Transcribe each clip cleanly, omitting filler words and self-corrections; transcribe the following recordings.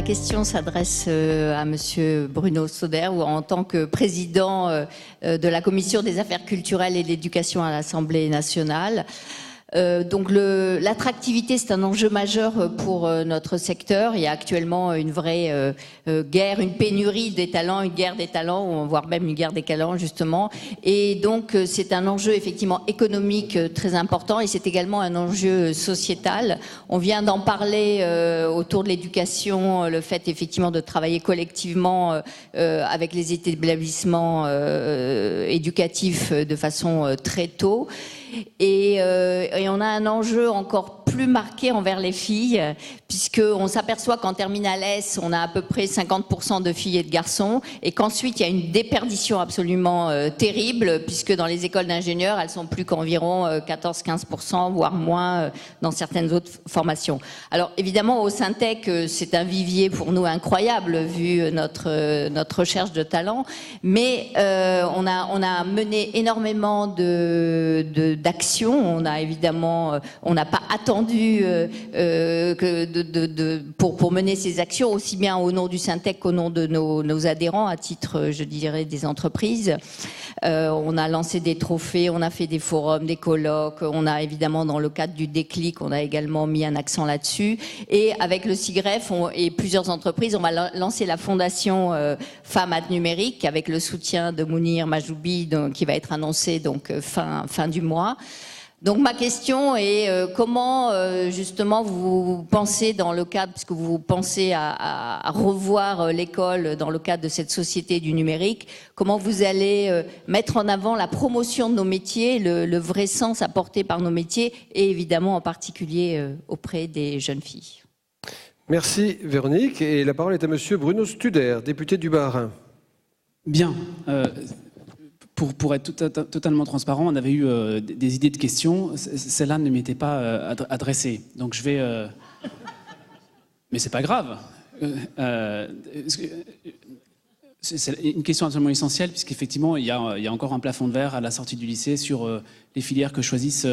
question s'adresse à Monsieur Bruno Soder, ou en tant que président de la Commission des affaires culturelles et de l'éducation à l'Assemblée nationale. Donc l'attractivité, c'est un enjeu majeur pour notre secteur. Il y a actuellement une vraie guerre, une pénurie des talents, une guerre des talents, voire même une guerre des talents justement. Et donc c'est un enjeu effectivement économique très important, et c'est également un enjeu sociétal. On vient d'en parler autour de l'éducation, le fait effectivement de travailler collectivement avec les établissements éducatifs de façon très tôt. Et on a un enjeu encore plus marqué envers les filles, puisqu'on s'aperçoit qu'en terminale S, on a à peu près 50% de filles et de garçons, et qu'ensuite il y a une déperdition absolument terrible, puisque dans les écoles d'ingénieurs, elles sont plus qu'environ 14-15%, voire moins dans certaines autres formations. Alors évidemment, au Syntec, c'est un vivier pour nous incroyable, vu notre recherche de talent, mais on a mené énormément d'actions. On a évidemment, on n'a pas attendu pour mener ces actions, aussi bien au nom du Syntec qu'au nom de nos adhérents, à titre, je dirais, des entreprises. On a lancé des trophées, on a fait des forums, des colloques, on a évidemment, dans le cadre du déclic, on a également mis un accent là-dessus. Et avec le SIGREF et plusieurs entreprises, on va lancer la fondation Femmes Ad Numérique, avec le soutien de Mounir Majoubi, qui va être annoncé donc fin du mois. Donc ma question est comment justement vous pensez, dans le cadre, puisque vous pensez à revoir l'école dans le cadre de cette société du numérique, comment vous allez mettre en avant la promotion de nos métiers, le vrai sens apporté par nos métiers, et évidemment en particulier auprès des jeunes filles. Merci Véronique, et la parole est à Monsieur Bruno Studer, député du Bas-Rhin. Bien. Pour être totalement transparent, on avait eu des idées de questions. Celle-là ne m'était pas adressée. Donc je vais... Mais c'est pas grave. C'est une question absolument essentielle, puisqu'effectivement, il y a encore un plafond de verre à la sortie du lycée sur les filières que choisissent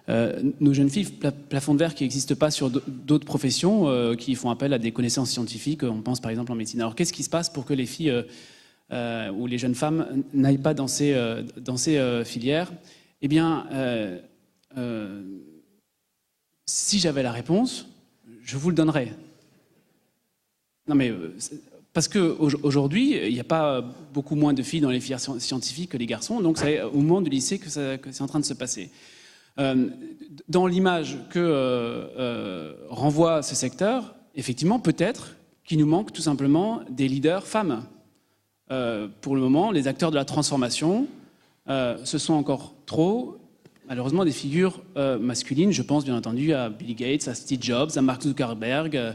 nos jeunes filles. Plafond de verre qui n'existe pas sur d'autres professions qui font appel à des connaissances scientifiques. On pense par exemple en médecine. Alors qu'est-ce qui se passe pour que les filles... où les jeunes femmes n'aillent pas dans ces filières? Eh bien, si j'avais la réponse, je vous le donnerais. Non mais, parce qu'aujourd'hui, il n'y a pas beaucoup moins de filles dans les filières scientifiques que les garçons, donc c'est au moment du lycée que c'est en train de se passer. Dans l'image que renvoie ce secteur, effectivement, peut-être qu'il nous manque tout simplement des leaders femmes. Pour le moment, les acteurs de la transformation, ce sont encore trop, malheureusement, des figures masculines. Je pense bien entendu à Bill Gates, à Steve Jobs, à Mark Zuckerberg.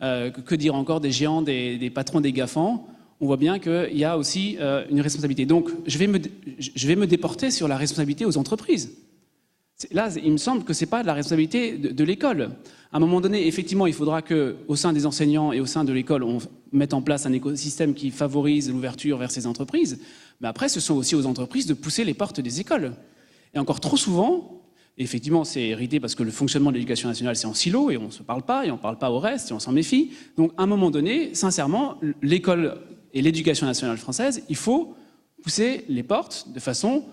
Que dire encore des géants, des patrons des GAFAN? On voit bien qu'il y a aussi une responsabilité. Donc, je vais me déporter sur la responsabilité aux entreprises. Là, il me semble que ce n'est pas de la responsabilité de l'école. À un moment donné, effectivement, il faudra qu'au sein des enseignants et au sein de l'école, on mette en place un écosystème qui favorise l'ouverture vers ces entreprises. Mais après, ce sont aussi aux entreprises de pousser les portes des écoles. Et encore trop souvent, et effectivement, c'est hérité parce que le fonctionnement de l'éducation nationale, c'est en silo, et on ne se parle pas, et on ne parle pas au reste, et on s'en méfie. Donc, à un moment donné, sincèrement, l'école et l'éducation nationale française, il faut pousser les portes de façon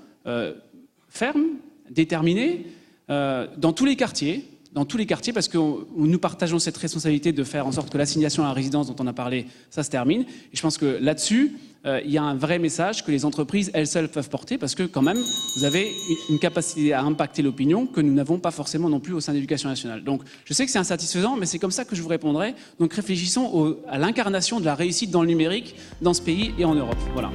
ferme, déterminée, dans tous les quartiers, parce que nous partageons cette responsabilité de faire en sorte que l'assignation à la résidence dont on a parlé, ça se termine. Et je pense que là-dessus, il y a un vrai message que les entreprises, elles seules, peuvent porter, parce que quand même, vous avez une capacité à impacter l'opinion que nous n'avons pas forcément non plus au sein de l'éducation nationale. Donc, je sais que c'est insatisfaisant, mais c'est comme ça que je vous répondrai. Donc, réfléchissons à l'incarnation de la réussite dans le numérique, dans ce pays et en Europe. Voilà.